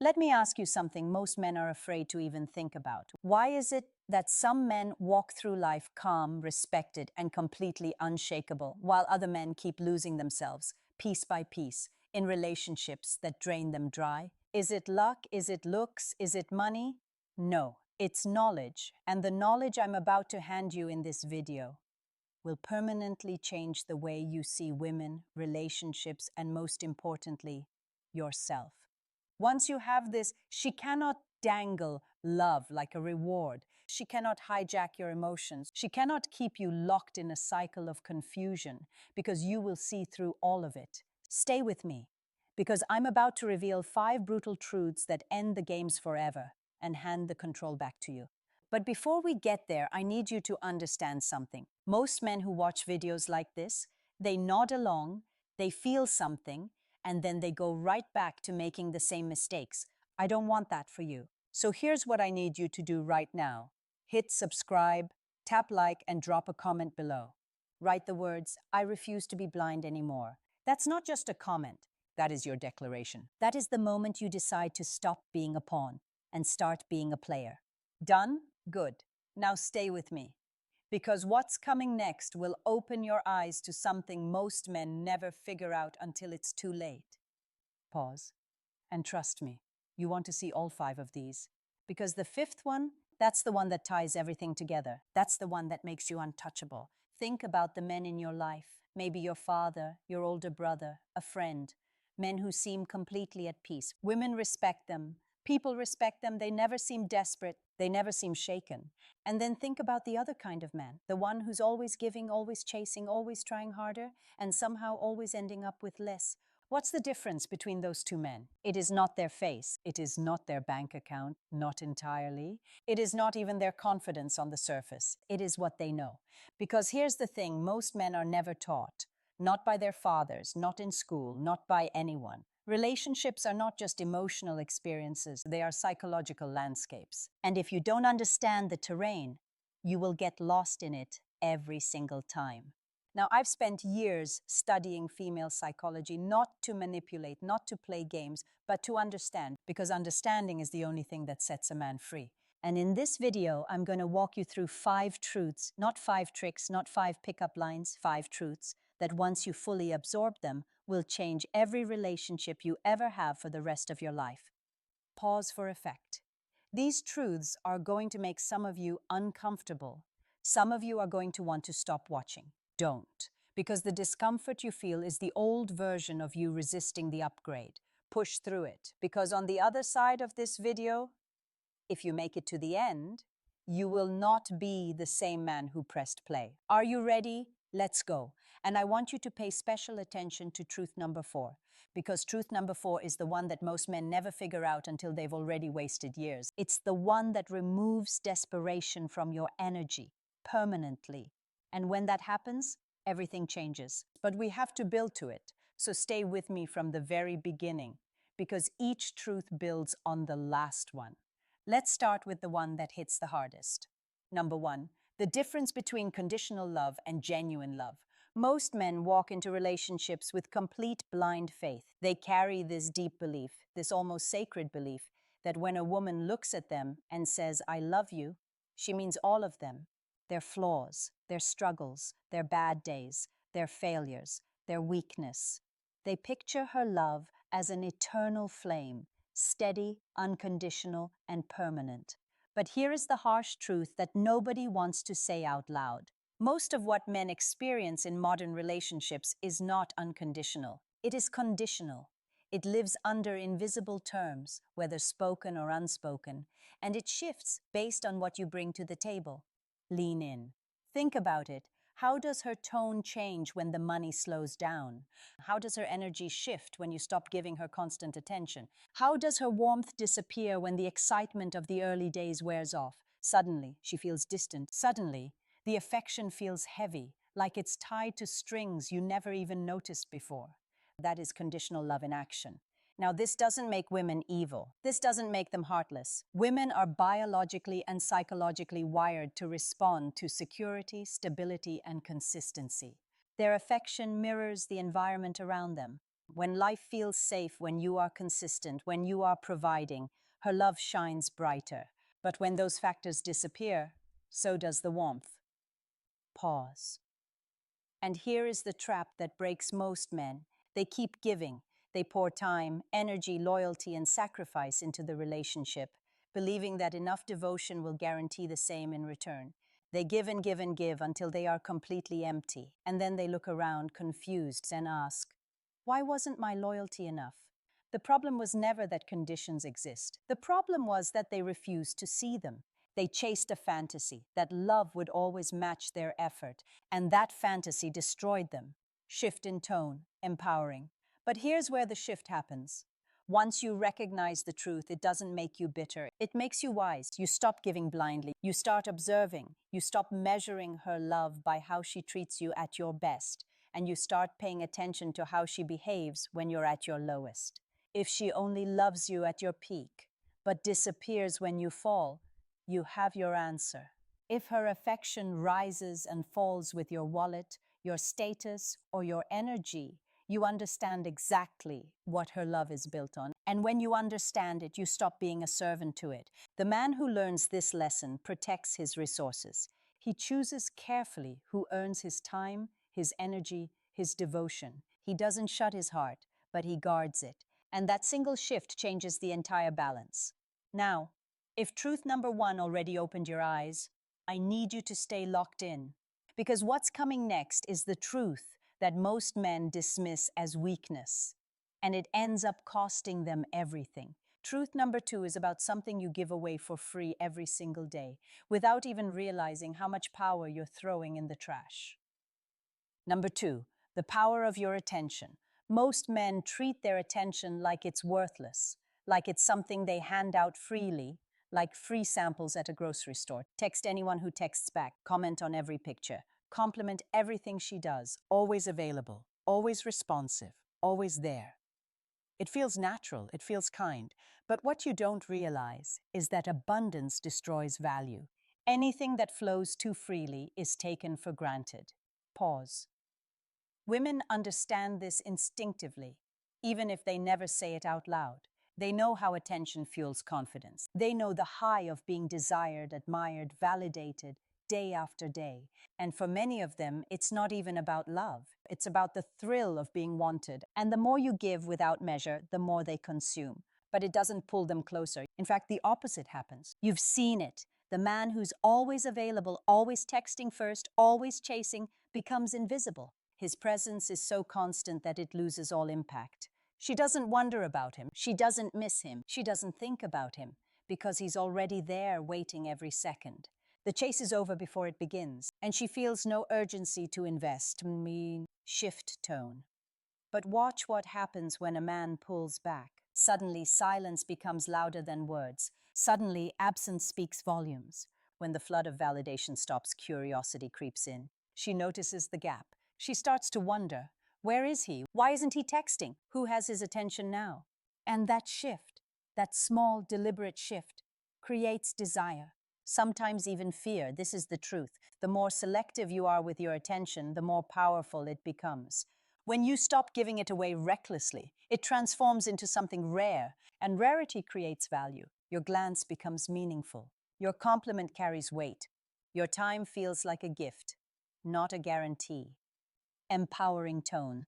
Let me ask you something most men are afraid to even think about. Why is it that some men walk through life calm, respected, and completely unshakable, while other men keep losing themselves, piece by piece, in relationships that drain them dry? Is it luck? Is it looks? Is it money? No, it's knowledge, and the knowledge I'm about to hand you in this video will permanently change the way you see women, relationships, and most importantly, yourself. Once you have this, she cannot dangle love like a reward. She cannot hijack your emotions. She cannot keep you locked in a cycle of confusion because you will see through all of it. Stay with me because I'm about to reveal 5 brutal truths that end the games forever and hand the control back to you. But before we get there, I need you to understand something. Most men who watch videos like this, they nod along, they feel something, and then they go right back to making the same mistakes. I don't want that for you. So here's what I need you to do right now. Hit subscribe, tap like, and drop a comment below. Write the words, "I refuse to be blind anymore." That's not just a comment. That is your declaration. That is the moment you decide to stop being a pawn and start being a player. Done? Good. Now stay with me. Because what's coming next will open your eyes to something most men never figure out until it's too late. Pause. And trust me, you want to see all 5 of these. Because the 5th one, that's the one that ties everything together. That's the one that makes you untouchable. Think about the men in your life, maybe your father, your older brother, a friend. Men who seem completely at peace. Women respect them. People respect them. They never seem desperate. They never seem shaken. And then think about the other kind of man, the one who's always giving, always chasing, always trying harder, and somehow always ending up with less. What's the difference between those 2 men? It is not their face. It is not their bank account, not entirely. It is not even their confidence on the surface. It is what they know. Because here's the thing, most men are never taught. Not by their fathers, not in school, not by anyone. Relationships are not just emotional experiences, they are psychological landscapes. And if you don't understand the terrain, you will get lost in it every single time. Now, I've spent years studying female psychology, not to manipulate, not to play games, but to understand, because understanding is the only thing that sets a man free. And in this video, I'm going to walk you through 5 truths, not 5 tricks, not 5 pickup lines, 5 truths that once you fully absorb them, will change every relationship you ever have for the rest of your life. Pause for effect. These truths are going to make some of you uncomfortable. Some of you are going to want to stop watching. Don't, because the discomfort you feel is the old version of you resisting the upgrade. Push through it, because on the other side of this video, if you make it to the end, you will not be the same man who pressed play. Are you ready? Let's go. And I want you to pay special attention to truth number 4, because truth number 4 is the one that most men never figure out until they've already wasted years. It's the one that removes desperation from your energy permanently. And when that happens, everything changes. But we have to build to it. So stay with me from the very beginning, because each truth builds on the last one. Let's start with the one that hits the hardest. Number 1, the difference between conditional love and genuine love. Most men walk into relationships with complete blind faith. They carry this deep belief, this almost sacred belief, that when a woman looks at them and says, "I love you," she means all of them. Their flaws, their struggles, their bad days, their failures, their weakness. They picture her love as an eternal flame, steady, unconditional, and permanent. But here is the harsh truth that nobody wants to say out loud. Most of what men experience in modern relationships is not unconditional. It is conditional. It lives under invisible terms, whether spoken or unspoken, and it shifts based on what you bring to the table. Lean in. Think about it. How does her tone change when the money slows down? How does her energy shift when you stop giving her constant attention? How does her warmth disappear when the excitement of the early days wears off? Suddenly, she feels distant. Suddenly, the affection feels heavy, like it's tied to strings you never even noticed before. That is conditional love in action. Now, this doesn't make women evil. This doesn't make them heartless. Women are biologically and psychologically wired to respond to security, stability, and consistency. Their affection mirrors the environment around them. When life feels safe, when you are consistent, when you are providing, her love shines brighter. But when those factors disappear, so does the warmth. Pause. And here is the trap that breaks most men. They keep giving. They pour time, energy, loyalty, and sacrifice into the relationship, believing that enough devotion will guarantee the same in return. They give and give and give until they are completely empty, and then they look around confused and ask, why wasn't my loyalty enough? The problem was never that conditions exist. The problem was that they refused to see them. They chased a fantasy that love would always match their effort, and that fantasy destroyed them. Shift in tone, empowering. But here's where the shift happens. Once you recognize the truth, it doesn't make you bitter. It makes you wise. You stop giving blindly. You start observing. You stop measuring her love by how she treats you at your best. And you start paying attention to how she behaves when you're at your lowest. If she only loves you at your peak, but disappears when you fall, you have your answer. If her affection rises and falls with your wallet, your status, or your energy, you understand exactly what her love is built on. And when you understand it, you stop being a servant to it. The man who learns this lesson protects his resources. He chooses carefully who earns his time, his energy, his devotion. He doesn't shut his heart, but he guards it. And that single shift changes the entire balance. Now, if truth number one already opened your eyes, I need you to stay locked in. Because what's coming next is the truth that most men dismiss as weakness, and it ends up costing them everything. Truth number two is about something you give away for free every single day, without even realizing how much power you're throwing in the trash. Number two, the power of your attention. Most men treat their attention like it's worthless, like it's something they hand out freely, like free samples at a grocery store. Text anyone who texts back, comment on every picture, compliment everything she does, always available, always responsive, always there. It feels natural, it feels kind, but what you don't realize is that abundance destroys value. Anything that flows too freely is taken for granted. Pause. Women understand this instinctively, even if they never say it out loud. They know how attention fuels confidence. They know the high of being desired, admired, validated, day after day. And for many of them, it's not even about love. It's about the thrill of being wanted. And the more you give without measure, the more they consume. But it doesn't pull them closer. In fact, the opposite happens. You've seen it. The man who's always available, always texting first, always chasing, becomes invisible. His presence is so constant that it loses all impact. She doesn't wonder about him. She doesn't miss him. She doesn't think about him because he's already there waiting every second. The chase is over before it begins, and she feels no urgency to invest. Shift tone. But watch what happens when a man pulls back. Suddenly, silence becomes louder than words. Suddenly, absence speaks volumes. When the flood of validation stops, curiosity creeps in. She notices the gap. She starts to wonder, where is he? Why isn't he texting? Who has his attention now? And that shift, that small, deliberate shift, creates desire. Sometimes even fear. This is the truth. The more selective you are with your attention, the more powerful it becomes. When you stop giving it away recklessly, it transforms into something rare, and rarity creates value. Your glance becomes meaningful. Your compliment carries weight. Your time feels like a gift, not a guarantee. Empowering tone.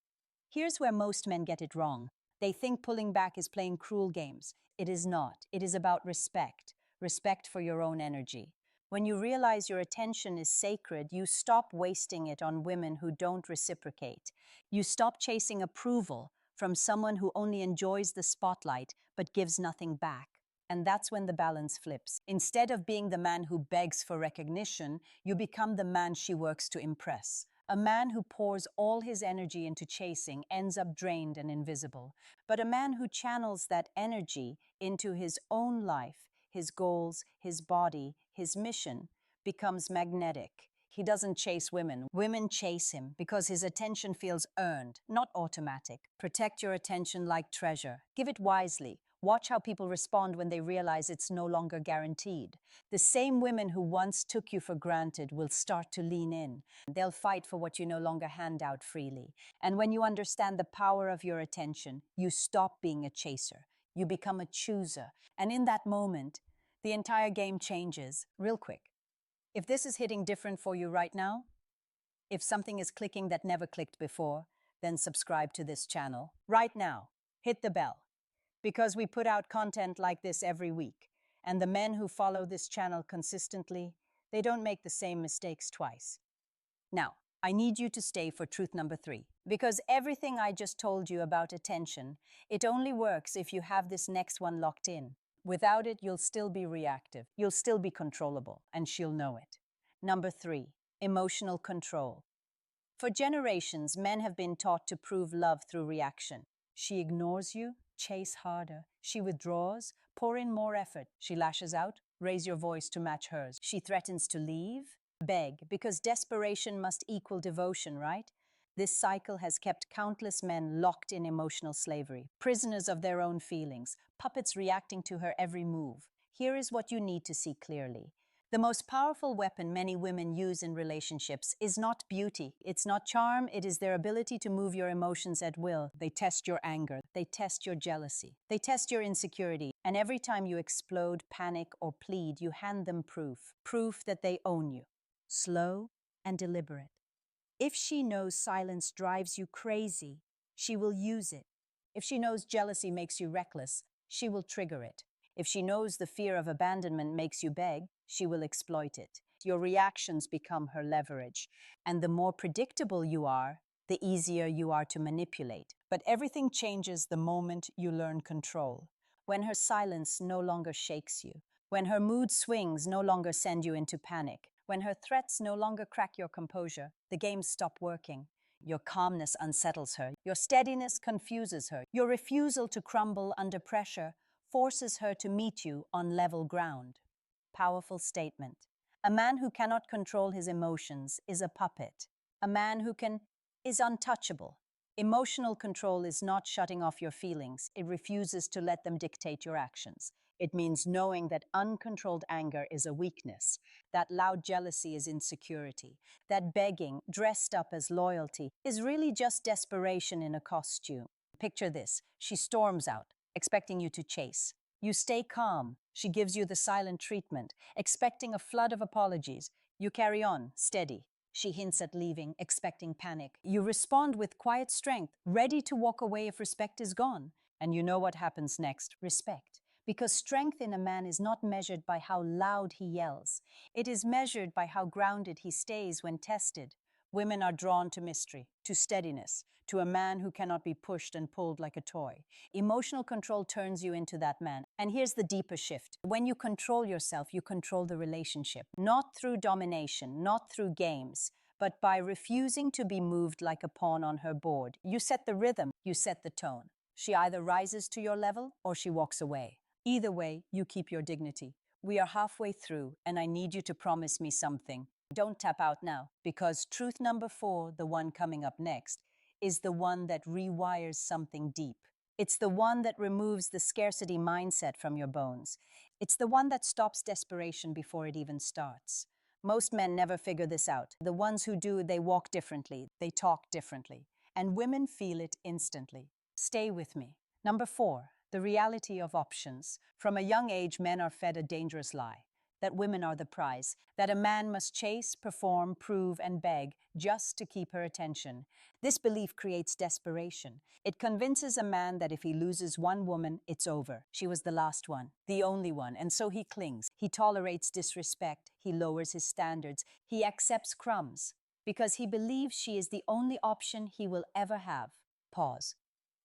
Here's where most men get it wrong. They think pulling back is playing cruel games. It is not. It is about respect. Respect for your own energy. When you realize your attention is sacred, you stop wasting it on women who don't reciprocate. You stop chasing approval from someone who only enjoys the spotlight but gives nothing back. And that's when the balance flips. Instead of being the man who begs for recognition, you become the man she works to impress. A man who pours all his energy into chasing ends up drained and invisible. But a man who channels that energy into his own life, his goals, his body, his mission, becomes magnetic. He doesn't chase women. Women chase him because his attention feels earned, not automatic. Protect your attention like treasure. Give it wisely. Watch how people respond when they realize it's no longer guaranteed. The same women who once took you for granted will start to lean in. They'll fight for what you no longer hand out freely. And when you understand the power of your attention, you stop being a chaser. You become a chooser. And in that moment, the entire game changes real quick. If this is hitting different for you right now, if something is clicking that never clicked before, then subscribe to this channel right now. Hit the bell because we put out content like this every week. And the men who follow this channel consistently, they don't make the same mistakes twice. Now, I need you to stay for truth number 3, because everything I just told you about attention, it only works if you have this next one locked in. Without it, you'll still be reactive, you'll still be controllable, and she'll know it. Number 3, emotional control. For generations, men have been taught to prove love through reaction. She ignores you, chase harder. She withdraws, pour in more effort. She lashes out, raise your voice to match hers. She threatens to leave, beg, because desperation must equal devotion, right? This cycle has kept countless men locked in emotional slavery, prisoners of their own feelings, puppets reacting to her every move. Here is what you need to see clearly. The most powerful weapon many women use in relationships is not beauty, it's not charm, it is their ability to move your emotions at will. They test your anger, they test your jealousy, they test your insecurity, and every time you explode, panic, or plead, you hand them proof that they own you. Slow and deliberate. If she knows silence drives you crazy, she will use it. If she knows jealousy makes you reckless, she will trigger it. If she knows the fear of abandonment makes you beg, she will exploit it. Your reactions become her leverage. And the more predictable you are, the easier you are to manipulate. But everything changes the moment you learn control. When her silence no longer shakes you. When her mood swings no longer send you into panic. When her threats no longer crack your composure, the games stop working. Your calmness unsettles her. Your steadiness confuses her. Your refusal to crumble under pressure forces her to meet you on level ground. Powerful statement. A man who cannot control his emotions is a puppet. A man who can is untouchable. Emotional control is not shutting off your feelings. It refuses to let them dictate your actions. It means knowing that uncontrolled anger is a weakness, that loud jealousy is insecurity, that begging, dressed up as loyalty, is really just desperation in a costume. Picture this. She storms out, expecting you to chase. You stay calm. She gives you the silent treatment, expecting a flood of apologies. You carry on, steady. She hints at leaving, expecting panic. You respond with quiet strength, ready to walk away if respect is gone. And you know what happens next: respect. Because strength in a man is not measured by how loud he yells. It is measured by how grounded he stays when tested. Women are drawn to mystery, to steadiness, to a man who cannot be pushed and pulled like a toy. Emotional control turns you into that man. And here's the deeper shift. When you control yourself, you control the relationship. Not through domination, not through games, but by refusing to be moved like a pawn on her board. You set the rhythm, you set the tone. She either rises to your level or she walks away. Either way, you keep your dignity. We are halfway through, and I need you to promise me something. Don't tap out now, because truth number 4, the one coming up next, is the one that rewires something deep. It's the one that removes the scarcity mindset from your bones. It's the one that stops desperation before it even starts. Most men never figure this out. The ones who do, they walk differently, they talk differently, and women feel it instantly. Stay with me. Number 4, the reality of options. From a young age, men are fed a dangerous lie. That women are the prize, that a man must chase, perform, prove, and beg just to keep her attention. This belief creates desperation. It convinces a man that if he loses one woman, it's over. She was the last one, the only one, and so he clings. He tolerates disrespect, he lowers his standards, he accepts crumbs, because he believes she is the only option he will ever have. Pause.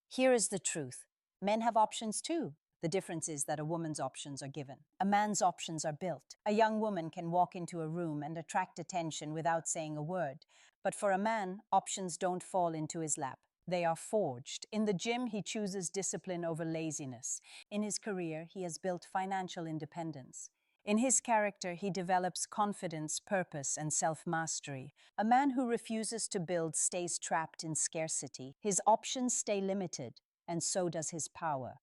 Here is the truth. Men have options too. The difference is that a woman's options are given. A man's options are built. A young woman can walk into a room and attract attention without saying a word. But for a man, options don't fall into his lap. They are forged. In the gym, he chooses discipline over laziness. In his career, he has built financial independence. In his character, he develops confidence, purpose, and self-mastery. A man who refuses to build stays trapped in scarcity. His options stay limited, and so does his power.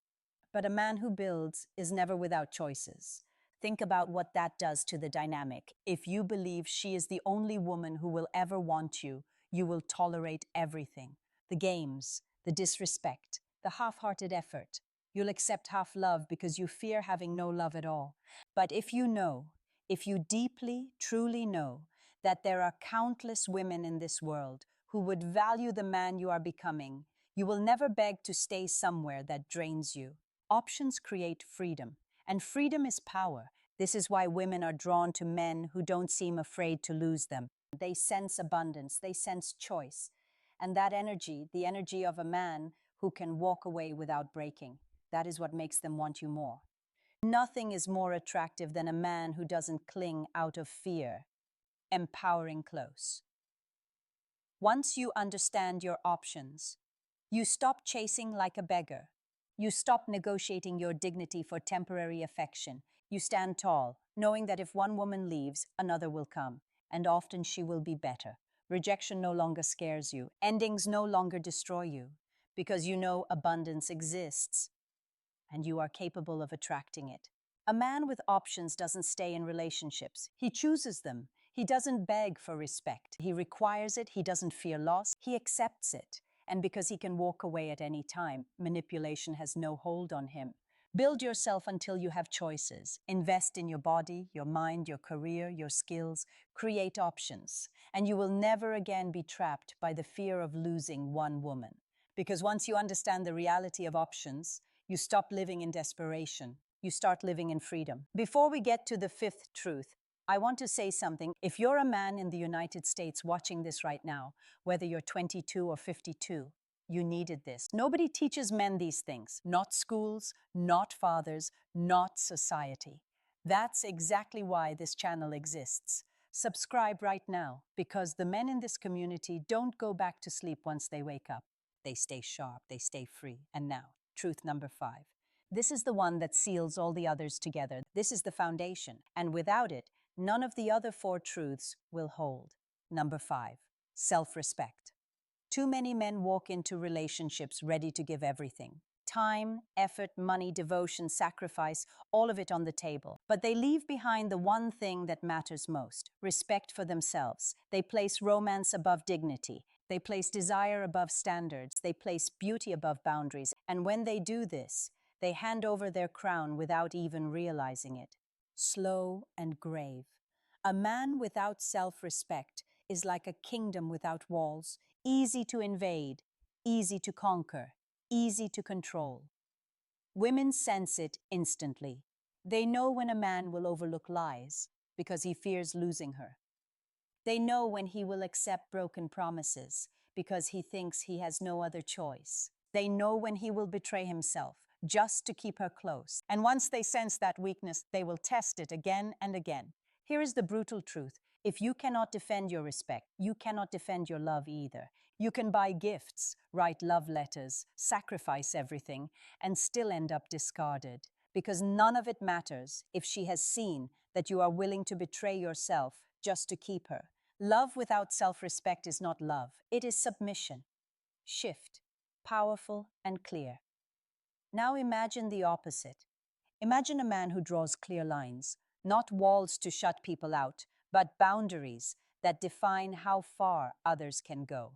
But a man who builds is never without choices. Think about what that does to the dynamic. If you believe she is the only woman who will ever want you, you will tolerate everything. The games, the disrespect, the half-hearted effort. You'll accept half love because you fear having no love at all. But if you deeply, truly know that there are countless women in this world who would value the man you are becoming, you will never beg to stay somewhere that drains you. Options create freedom, and freedom is power. This is why women are drawn to men who don't seem afraid to lose them. They sense abundance, they sense choice. And that energy, the energy of a man who can walk away without breaking, that is what makes them want you more. Nothing is more attractive than a man who doesn't cling out of fear. Empowering close. Once you understand your options, you stop chasing like a beggar. You stop negotiating your dignity for temporary affection. You stand tall, knowing that if one woman leaves, another will come, and often she will be better. Rejection no longer scares you. Endings no longer destroy you, because you know abundance exists, and you are capable of attracting it. A man with options doesn't stay in relationships. He chooses them. He doesn't beg for respect. He requires it. He doesn't fear loss. He accepts it. And because he can walk away at any time, manipulation has no hold on him. Build yourself until you have choices. Invest in your body, your mind, your career, your skills. Create options. And you will never again be trapped by the fear of losing one woman. Because once you understand the reality of options, you stop living in desperation. You start living in freedom. Before we get to the fifth truth, I want to say something. If you're a man in the United States watching this right now, whether you're 22 or 52, you needed this. Nobody teaches men these things. Not schools, not fathers, not society. That's exactly why this channel exists. Subscribe right now, because the men in this community don't go back to sleep once they wake up. They stay sharp, they stay free. And now, truth number 5. This is the one that seals all the others together. This is the foundation, and without it, none of the other 4 truths will hold. Number 5, self-respect. Too many men walk into relationships ready to give everything. Time, effort, money, devotion, sacrifice, all of it on the table. But they leave behind the one thing that matters most: respect for themselves. They place romance above dignity. They place desire above standards. They place beauty above boundaries. And when they do this, they hand over their crown without even realizing it. Slow and grave. A man without self-respect is like a kingdom without walls, easy to invade, easy to conquer, easy to control. Women sense it instantly. They know when a man will overlook lies because he fears losing her. They know when he will accept broken promises because he thinks he has no other choice. They know when he will betray himself just to keep her close. And once they sense that weakness, they will test it again and again. Here is the brutal truth. If you cannot defend your respect, you cannot defend your love either. You can buy gifts, write love letters, sacrifice everything, and still end up discarded. Because none of it matters if she has seen that you are willing to betray yourself just to keep her. Love without self-respect is not love. It is submission. Shift. Powerful and clear. Now imagine the opposite. Imagine a man who draws clear lines, not walls to shut people out, but boundaries that define how far others can go.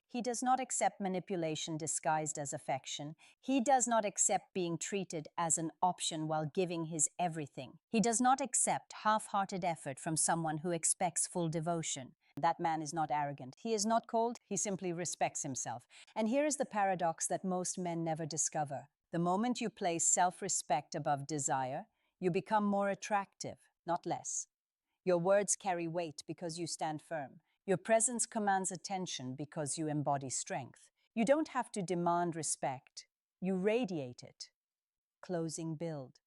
He does not accept manipulation disguised as affection. He does not accept being treated as an option while giving his everything. He does not accept half-hearted effort from someone who expects full devotion. That man is not arrogant. He is not cold. He simply respects himself. And here is the paradox that most men never discover. The moment you place self-respect above desire, you become more attractive, not less. Your words carry weight because you stand firm. Your presence commands attention because you embody strength. You don't have to demand respect. You radiate it. Closing build.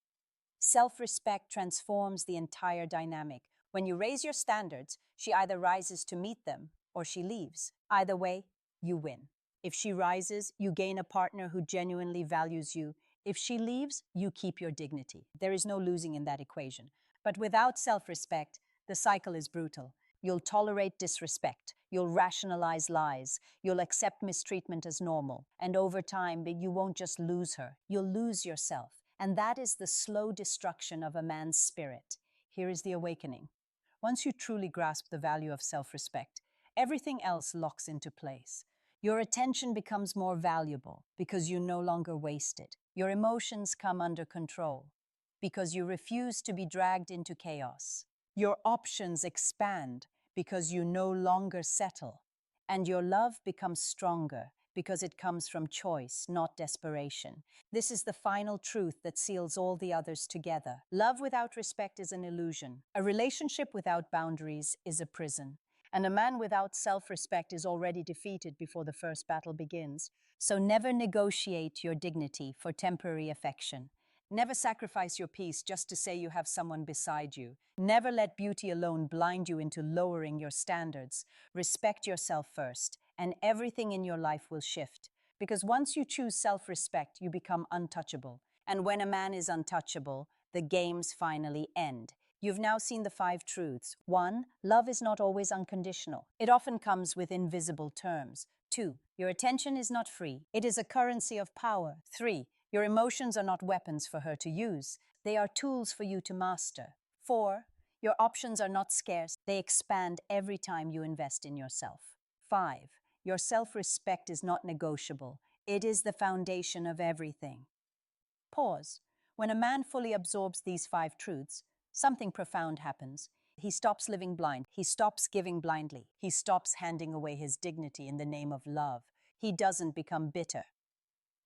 Self-respect transforms the entire dynamic. When you raise your standards, she either rises to meet them or she leaves. Either way, you win. If she rises, you gain a partner who genuinely values you. If she leaves, you keep your dignity. There is no losing in that equation. But without self-respect, the cycle is brutal. You'll tolerate disrespect. You'll rationalize lies. You'll accept mistreatment as normal. And over time, you won't just lose her. You'll lose yourself. And that is the slow destruction of a man's spirit. Here is the awakening. Once you truly grasp the value of self-respect, everything else locks into place. Your attention becomes more valuable because you no longer waste it. Your emotions come under control because you refuse to be dragged into chaos. Your options expand because you no longer settle. And your love becomes stronger because it comes from choice, not desperation. This is the final truth that seals all the others together. Love without respect is an illusion. A relationship without boundaries is a prison. And a man without self-respect is already defeated before the first battle begins. So never negotiate your dignity for temporary affection. Never sacrifice your peace just to say you have someone beside you. Never let beauty alone blind you into lowering your standards. Respect yourself first, and everything in your life will shift. Because once you choose self-respect, you become untouchable. And when a man is untouchable, the games finally end. You've now seen the 5 truths. 1. Love is not always unconditional. It often comes with invisible terms. 2. Your attention is not free. It is a currency of power. 3. Your emotions are not weapons for her to use. They are tools for you to master. 4. Your options are not scarce. They expand every time you invest in yourself. 5. Your self-respect is not negotiable. It is the foundation of everything. Pause. When a man fully absorbs these 5 truths, something profound happens. He stops living blind. He stops giving blindly. He stops handing away his dignity in the name of love. He doesn't become bitter.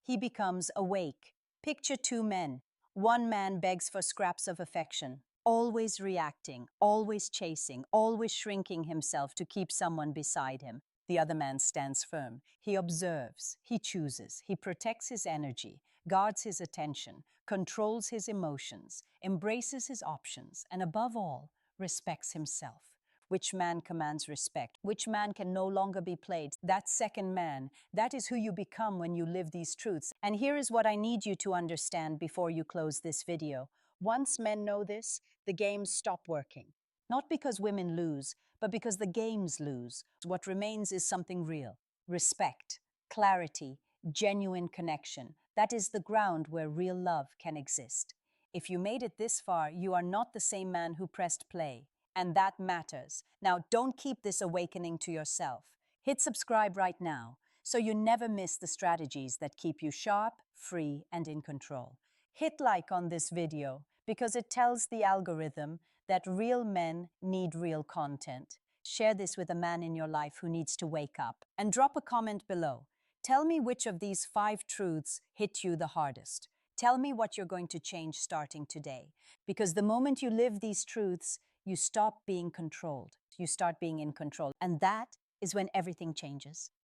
He becomes awake. Picture 2 men. One man begs for scraps of affection, always reacting, always chasing, always shrinking himself to keep someone beside him. The other man stands firm. He observes, he chooses, he protects his energy, guards his attention, controls his emotions, embraces his options, and above all, respects himself. Which man commands respect? Which man can no longer be played? That second man. That is who you become when you live these truths. And here is what I need you to understand before you close this video. Once men know this, the games stop working. Not because women lose, but because the games lose. What remains is something real. Respect, clarity, genuine connection. That is the ground where real love can exist. If you made it this far, you are not the same man who pressed play. And that matters. Now, don't keep this awakening to yourself. Hit subscribe right now so you never miss the strategies that keep you sharp, free, and in control. Hit like on this video because it tells the algorithm that real men need real content. Share this with a man in your life who needs to wake up. And drop a comment below. Tell me which of these 5 truths hit you the hardest. Tell me what you're going to change starting today. Because the moment you live these truths, you stop being controlled. You start being in control. And that is when everything changes.